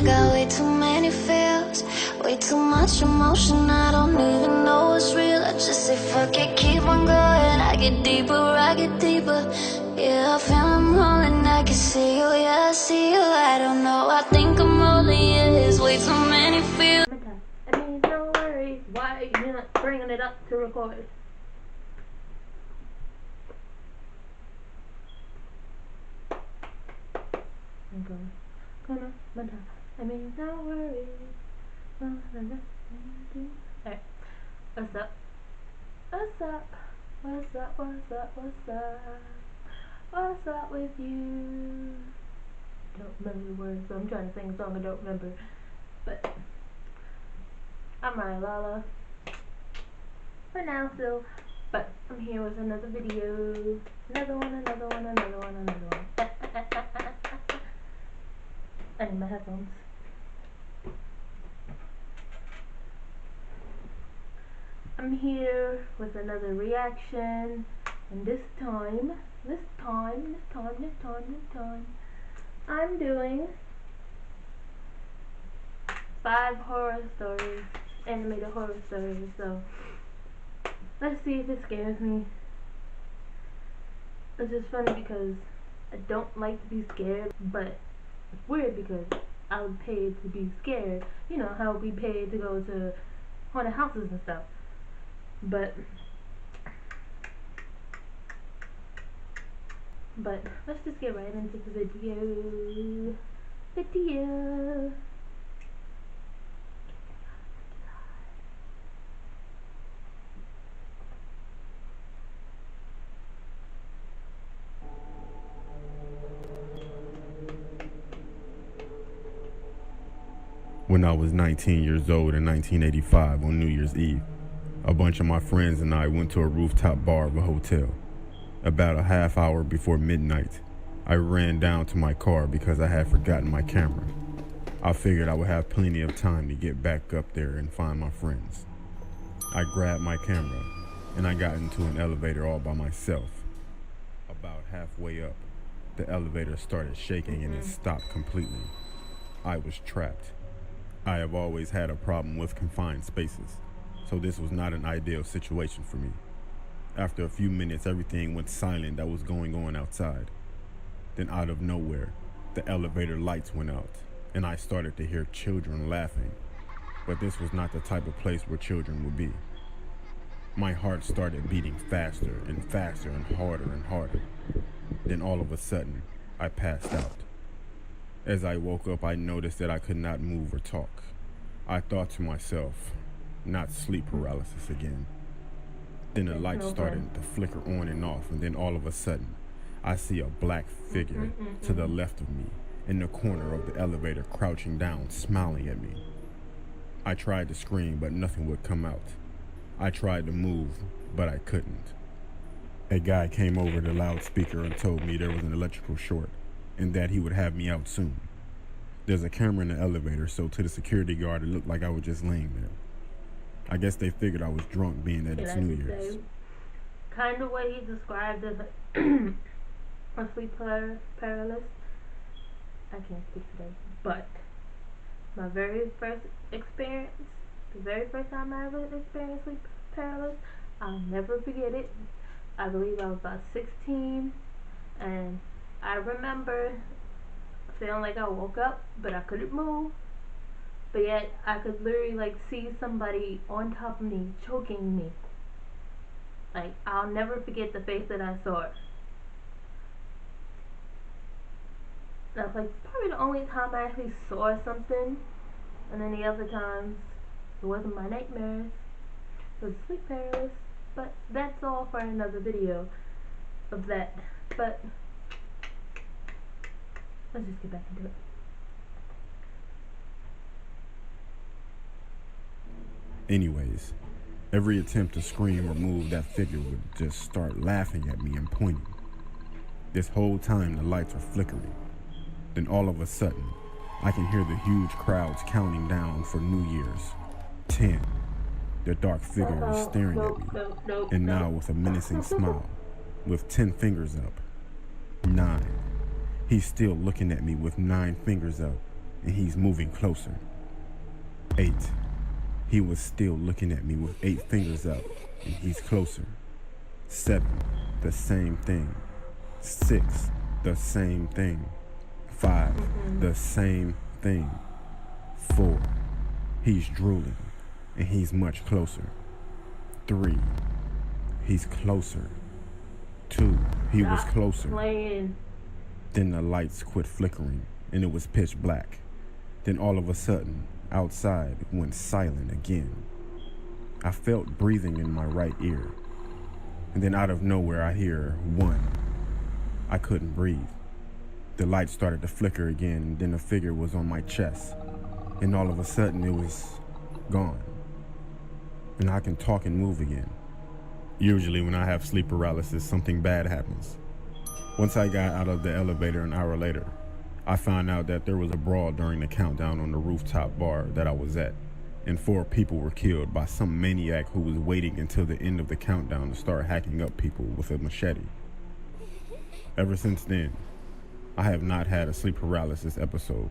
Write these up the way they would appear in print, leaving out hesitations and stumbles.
got way too many feels, way too much emotion, I don't even know what's real. I just say fuck it, keep on going. I get deeper, yeah, I feel I'm rolling, I can see you, yeah, I see you. I don't know, I think I'm rolling, yeah, it's way too many feels. I mean, no worries, why are you not bringing it up to record? I mean, no worries. Alright, what's up? What's up? What's up? What's up? What's up? What's up with you? Don't remember the words, so I'm trying to sing a song I don't remember. But I'm Ryan Lala for now still. But I'm here with another video. Another one. I need my headphones. I'm here with another reaction, and this time, I'm doing 5 horror stories, animated horror stories, so let's see if it scares me. It's just funny because I don't like to be scared, but it's weird because I was paid to be scared. You know how we paid to go to haunted houses and stuff. But let's just get right into the video. When I was 19 years old in 1985 on New Year's Eve, a bunch of my friends and I went to a rooftop bar of a hotel. About a half hour before midnight, I ran down to my car because I had forgotten my camera. I figured I would have plenty of time to get back up there and find my friends. I grabbed my camera and I got into an elevator all by myself. About halfway up, the elevator started shaking and it stopped completely. I was trapped. I have always had a problem with confined spaces, so this was not an ideal situation for me. After a few minutes, everything went silent that was going on outside. Then out of nowhere, the elevator lights went out, and I started to hear children laughing. But this was not the type of place where children would be. My heart started beating faster and faster and harder. Then all of a sudden, I passed out. As I woke up, I noticed that I could not move or talk. I thought to myself, not sleep paralysis again. Then the lights started to flicker on and off, and then all of a sudden, I see a black figure to the left of me, in the corner of the elevator, crouching down, smiling at me. I tried to scream, but nothing would come out. I tried to move, but I couldn't. A guy came over the loudspeaker and told me there was an electrical short, and that he would have me out soon. There's a camera in the elevator, so to the security guard it looked like I was just laying there. I guess they figured I was drunk, being that it's New Year's. Kind of what he described as a sleep paralysis. I can't speak today, but my very first experience, the very first time I ever experienced sleep paralysis, I'll never forget it. I believe I was about 16, and I remember feeling like I woke up, but I couldn't move. But yet, I could literally like see somebody on top of me, choking me. Like, I'll never forget the face that I saw. That's like probably the only time I actually saw something. And then the other times, it wasn't my nightmares. It was sleep paralysis. But that's all for another video of that. But let's just get back into it. Anyways, every attempt to scream or move, that figure would just start laughing at me and pointing. This whole time the lights were flickering. Then all of a sudden, I can hear the huge crowds counting down for New Year's. 10. The dark figure is staring at me, and now with a menacing smile, with 10 fingers up. 9. He's still looking at me with 9 fingers up. and he's moving closer. 8. He was still looking at me with 8 fingers up, and he's closer. 7. The same thing. 6. The same thing. 5. The same thing. 4. He's drooling, and he's much closer. 3. He's closer. 2. He was closer. Playing. Then the lights quit flickering, and it was pitch black. Then all of a sudden, outside went silent again. I felt breathing in my right ear. And then out of nowhere I hear 1. I couldn't breathe. The light started to flicker again, and then a figure was on my chest. And all of a sudden it was gone. And I can talk and move again. Usually when I have sleep paralysis, something bad happens. Once I got out of the elevator an hour later, I found out that there was a brawl during the countdown on the rooftop bar that I was at, and 4 people were killed by some maniac who was waiting until the end of the countdown to start hacking up people with a machete. Ever since then, I have not had a sleep paralysis episode.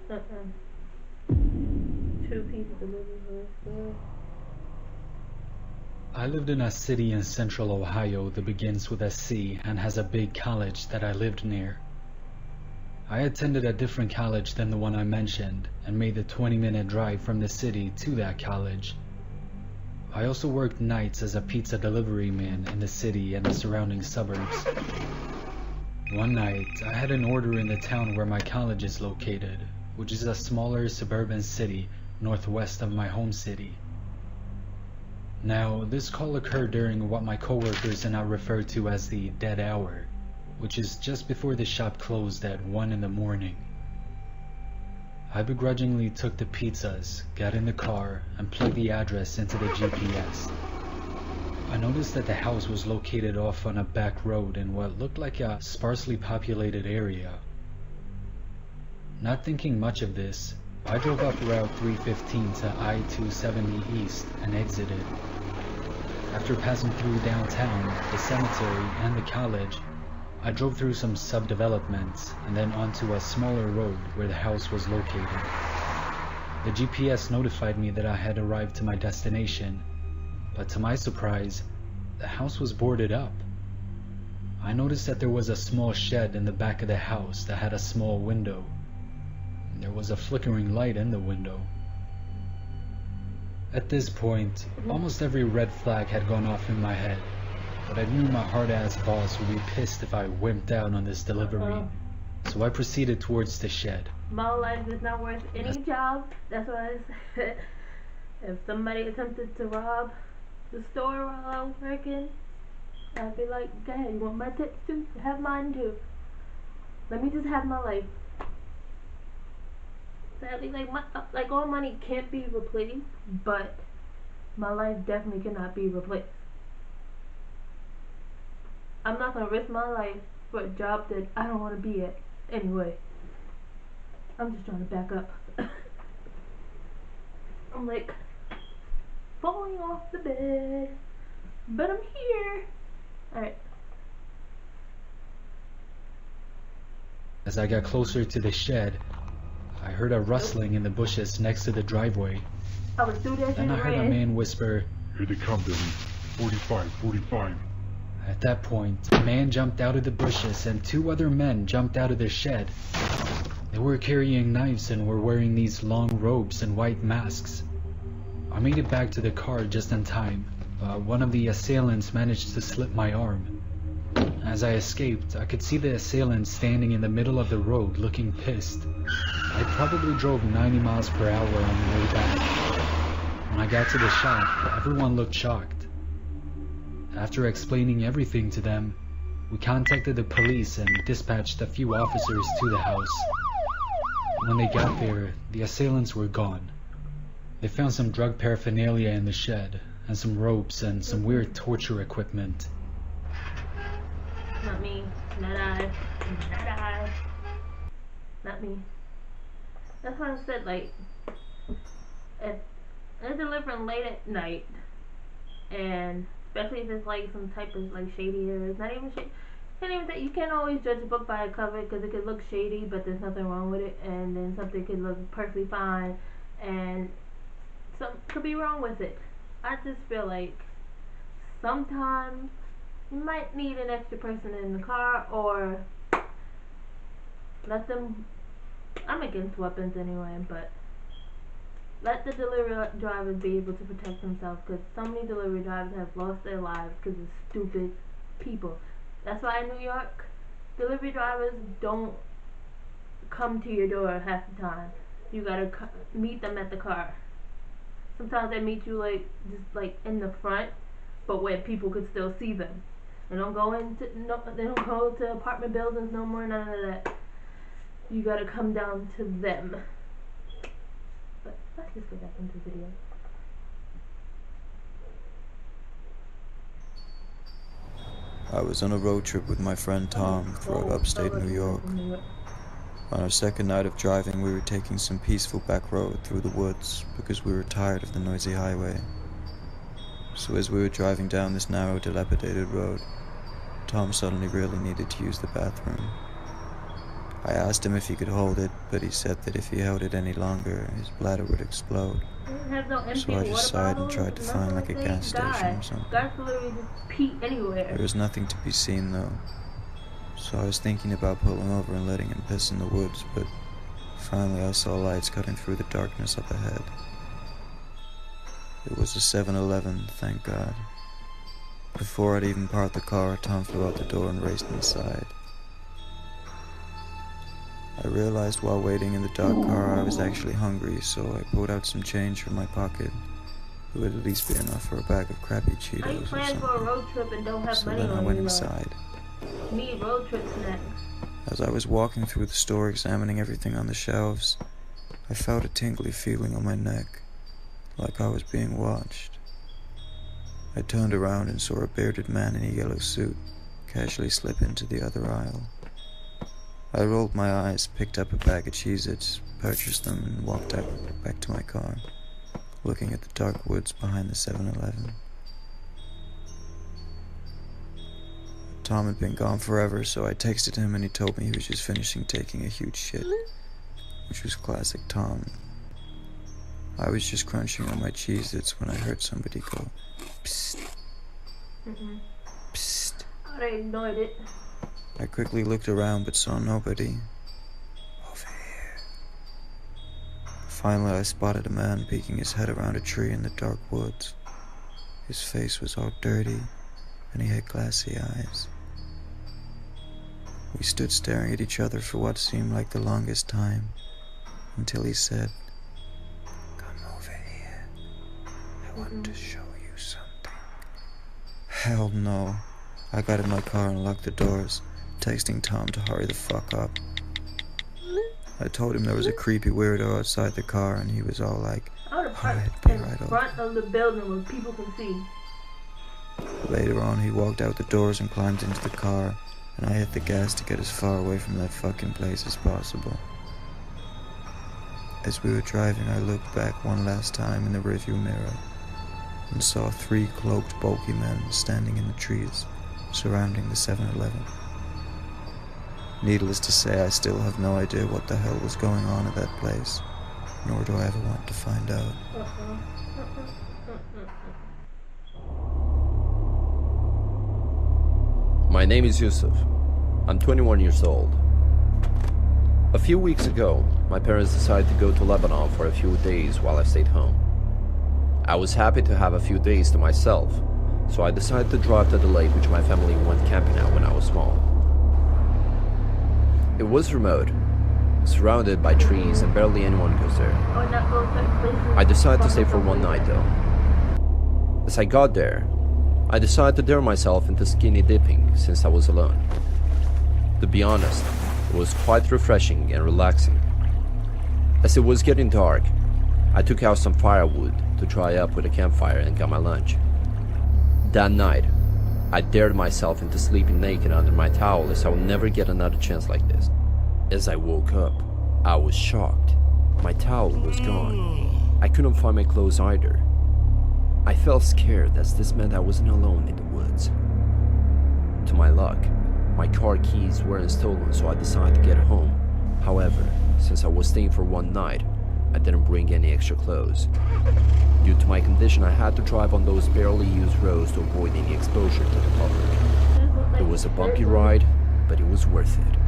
2 people delivered her. I lived in a city in central Ohio that begins with a C and has a big college that I lived near. I attended a different college than the one I mentioned and made the 20-minute drive from the city to that college. I also worked nights as a pizza delivery man in the city and the surrounding suburbs. One night, I had an order in the town where my college is located, which is a smaller suburban city northwest of my home city. Now, this call occurred during what my coworkers and I refer to as the dead hour, which is just before the shop closed at 1 in the morning. I begrudgingly took the pizzas, got in the car, and plugged the address into the GPS. I noticed that the house was located off on a back road in what looked like a sparsely populated area. Not thinking much of this, I drove up Route 315 to I-270 East and exited. After passing through downtown, the cemetery, and the college, I drove through some subdevelopments and then onto a smaller road where the house was located. The GPS notified me that I had arrived to my destination, but to my surprise, the house was boarded up. I noticed that there was a small shed in the back of the house that had a small window. There was a flickering light in the window. At this point, almost every red flag had gone off in my head, but I knew my hard-ass boss would be pissed if I wimped out on this delivery, so I proceeded towards the shed. My life is not worth any job. That's what I said. If somebody attempted to rob the store while I was working, I'd be like, "Okay, you want my tips too? Have mine too. Let me just have my life." Sadly, like all money can't be replaced, but my life definitely cannot be replaced. I'm not gonna risk my life for a job that I don't want to be at anyway. I'm just trying to back up. I'm like falling off the bed, but I'm here. Alright. As I got closer to the shed, I heard a rustling in the bushes next to the driveway. I was through that. Then I heard a man whisper, "Here they come, Billy. 45, 45. At that point, a man jumped out of the bushes and 2 other men jumped out of the shed. They were carrying knives and were wearing these long robes and white masks. I made it back to the car just in time. One of the assailants managed to slip my arm. As I escaped, I could see the assailant standing in the middle of the road looking pissed. I probably drove 90 miles per hour on the way back. When I got to the shop, everyone looked shocked. After explaining everything to them, we contacted the police and dispatched a few officers to the house. When they got there, the assailants were gone. They found some drug paraphernalia in the shed, and some ropes and some weird torture equipment. Not me. Not I. Not I. Not me. That's why I said, like, if they're delivering late at night, and especially if it's like some type of like shady area, it's not even shady. can't even say, you can't always judge a book by a cover because it could look shady, but there's nothing wrong with it, and then something could look perfectly fine, and some could be wrong with it. I just feel like sometimes you might need an extra person in the car, or let them. I'm against weapons anyway, but let the delivery drivers be able to protect themselves, because so many delivery drivers have lost their lives because of stupid people. That's why in New York, delivery drivers don't come to your door half the time. You gotta meet them at the car. Sometimes they meet you like just like in the front, but where people could still see them. They don't go they don't go to apartment buildings no more. None of that. You gotta come down to them. But let's just get back into the video. I was on a road trip with my friend Tom throughout upstate New York. On our second night of driving, we were taking some peaceful back road through the woods because we were tired of the noisy highway. So as we were driving down this narrow, dilapidated road, Tom suddenly really needed to use the bathroom. I asked him if he could hold it, but he said that if he held it any longer, his bladder would explode. So I just sighed and tried to find like a gas station or something. Guys literally just pee anywhere. There was nothing to be seen though. So I was thinking about pulling over and letting him piss in the woods, but finally I saw lights cutting through the darkness up ahead. It was a 7-Eleven, thank God. Before I'd even parked the car, Tom flew out the door and raced inside. I realized while waiting in the dark car I was actually hungry, so I pulled out some change from my pocket. It would at least be enough for a bag of crappy Cheetos I or plan something. for a road trip and don't have So money then I on went me. inside. Need road trip snacks. As I was walking through the store examining everything on the shelves, I felt a tingly feeling on my neck, like I was being watched. I turned around and saw a bearded man in a yellow suit casually slip into the other aisle. I rolled my eyes, picked up a bag of Cheez-Its, purchased them, and walked out back to my car, looking at the dark woods behind the 7-Eleven. Tom had been gone forever, so I texted him and he told me he was just finishing taking a huge shit, which was classic Tom. I was just crunching on my Cheez-Its when I heard somebody go, psst, psst. I ignored it. I quickly looked around but saw nobody. Over here. Finally I spotted a man peeking his head around a tree in the dark woods. His face was all dirty and he had glassy eyes. We stood staring at each other for what seemed like the longest time, until he said, "Come over here. I want to show you something." Hell no. I got in my car and locked the doors, texting Tom to hurry the fuck up. I told him there was a creepy weirdo outside the car and he was all like, I would have parked "Alright, be in right over." front of the building where people can see. Later on, he walked out the doors and climbed into the car, and I hit the gas to get as far away from that fucking place as possible. As we were driving, I looked back one last time in the rearview mirror and saw 3 cloaked, bulky men standing in the trees surrounding the 7-Eleven. Needless to say, I still have no idea what the hell was going on at that place, nor do I ever want to find out. My name is Yusuf. I'm 21 years old. A few weeks ago, my parents decided to go to Lebanon for a few days while I stayed home. I was happy to have a few days to myself, so I decided to drive to the lake which my family went camping at when I was small. It was remote, surrounded by trees and barely anyone goes there. I decided to stay for one night though. As I got there, I decided to dare myself into skinny dipping since I was alone. To be honest, it was quite refreshing and relaxing. As it was getting dark, I took out some firewood to dry up with a campfire and got my lunch. That night, I dared myself into sleeping naked under my towel as I would never get another chance like this. As I woke up, I was shocked. My towel was gone. I couldn't find my clothes either. I felt scared as this meant I wasn't alone in the woods. To my luck, My car keys weren't stolen, so I decided to get home. However, since I was staying for one night, I didn't bring any extra clothes. Due to my condition, I had to drive on those barely used roads to avoid any exposure to the public. It was a bumpy ride, but it was worth it.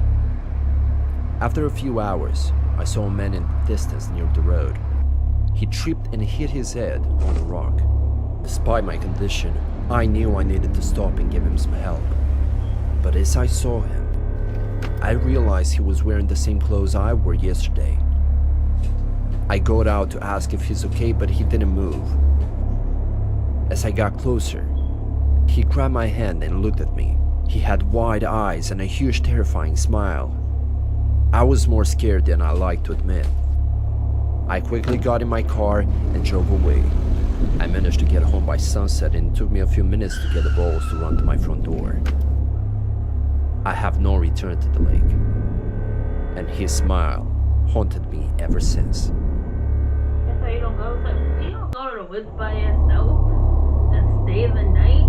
After a few hours, I saw a man in the distance near the road. He tripped and hit his head on a rock. Despite my condition, I knew I needed to stop and give him some help. But as I saw him, I realized he was wearing the same clothes I wore yesterday. I got out to ask if he's okay, but he didn't move. As I got closer, he grabbed my hand and looked at me. He had wide eyes and a huge, terrifying smile. I was more scared than I like to admit. I quickly got in my car and drove away. I managed to get home by sunset, and it took me a few minutes to get the balls to run to my front door. I have not returned to the lake, and his smile haunted me ever since. That's why you don't go to the woods by yourself and stay the night.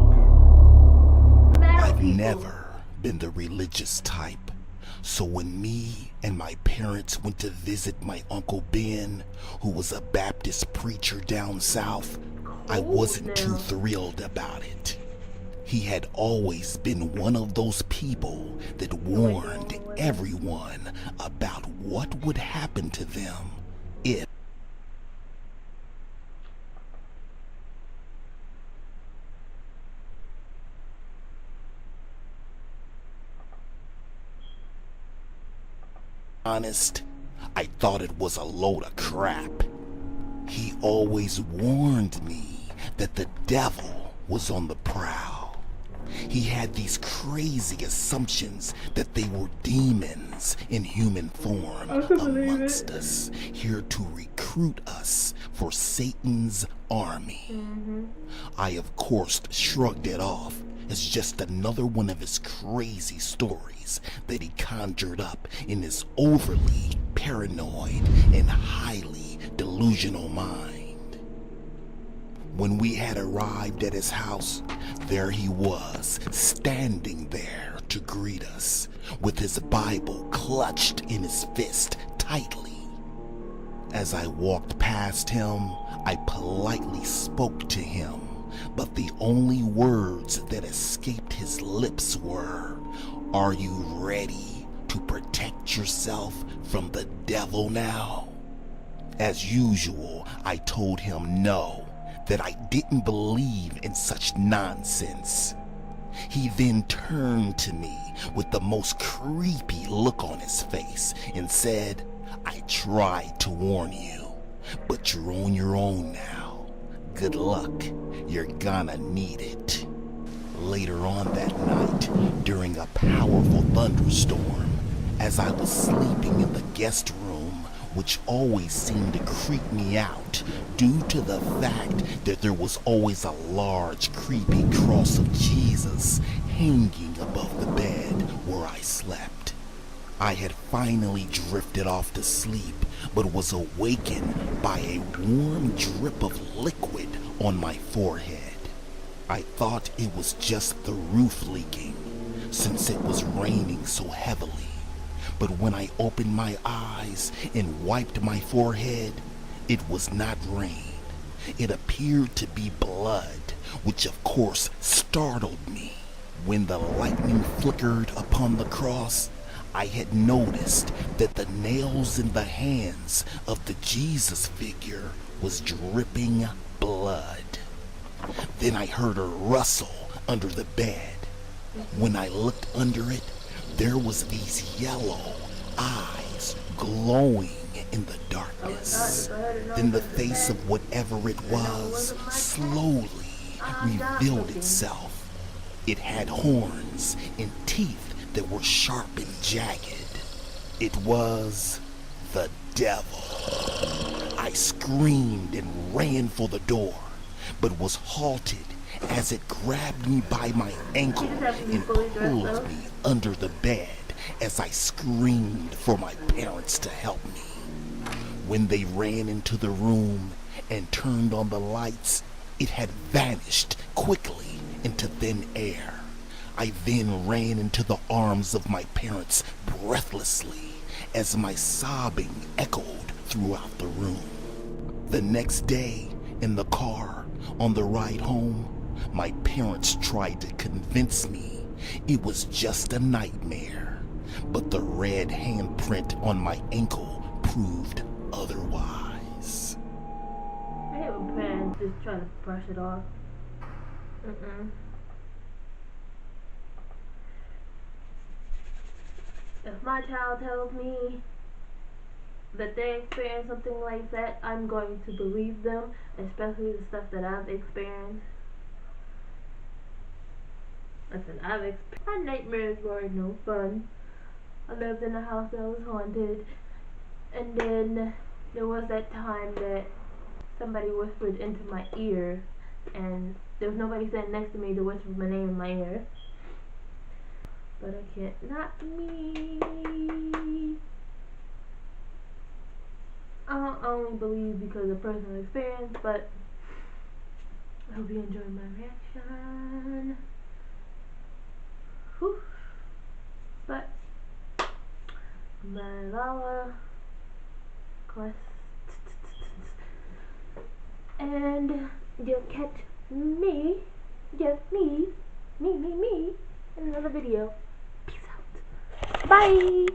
I've never been the religious type. So when me and my parents went to visit my Uncle Ben, who was a Baptist preacher down south, I wasn't too thrilled about it. He had always been one of those people that warned everyone about what would happen to them if honest, I thought it was a load of crap. He always warned me that the devil was on the prowl. He had these crazy assumptions that they were demons in human form amongst us, here to recruit us for Satan's army. I, of course, shrugged it off as just another one of his crazy stories that he conjured up in his overly paranoid and highly delusional mind. When we had arrived at his house, there he was, standing there to greet us, with his Bible clutched in his fist tightly. As I walked past him, I politely spoke to him, but the only words that escaped his lips were, "Are you ready to protect yourself from the devil now?" As usual, I told him no, that I didn't believe in such nonsense. He then turned to me with the most creepy look on his face and said, "I tried to warn you, but you're on your own now. Good luck, you're gonna need it." Later on that night, during a powerful thunderstorm, as I was sleeping in the guest room, which always seemed to creep me out due to the fact that there was always a large, creepy cross of Jesus hanging above the bed where I slept. I had finally drifted off to sleep, but was awakened by a warm drip of liquid on my forehead. I thought it was just the roof leaking, since it was raining so heavily. But when I opened my eyes and wiped my forehead, it was not rain. It appeared to be blood, which of course startled me. When the lightning flickered upon the cross, I had noticed that the nails in the hands of the Jesus figure was dripping blood. Then I heard a rustle under the bed. When I looked under it, there was these yellow eyes glowing in the darkness. Then the face of whatever it was slowly revealed itself. It had horns and teeth that were sharp and jagged. It was the devil. I screamed and ran for the door, but was halted as it grabbed me by my ankle and pulled me under the bed as I screamed for my parents to help me. When they ran into the room and turned on the lights, it had vanished quickly into thin air. I then ran into the arms of my parents breathlessly as my sobbing echoed throughout the room. The next day, in the car, on the ride home, my parents tried to convince me it was just a nightmare, but the red handprint on my ankle proved otherwise. I hate when parents just try to brush it off. If my child tells me that they experienced something like that, I'm going to believe them, especially the stuff that I've experienced. Listen, my nightmares were no fun. I lived in a house that was haunted, and then there was that time that somebody whispered into my ear, and there was nobody sitting next to me to whisper my name in my ear. But I can't, not me. I only believe because of personal experience, but I hope you enjoyed my reaction. Whew. But my Lala quest, and you'll catch me, just me, in another video. Peace out. Bye.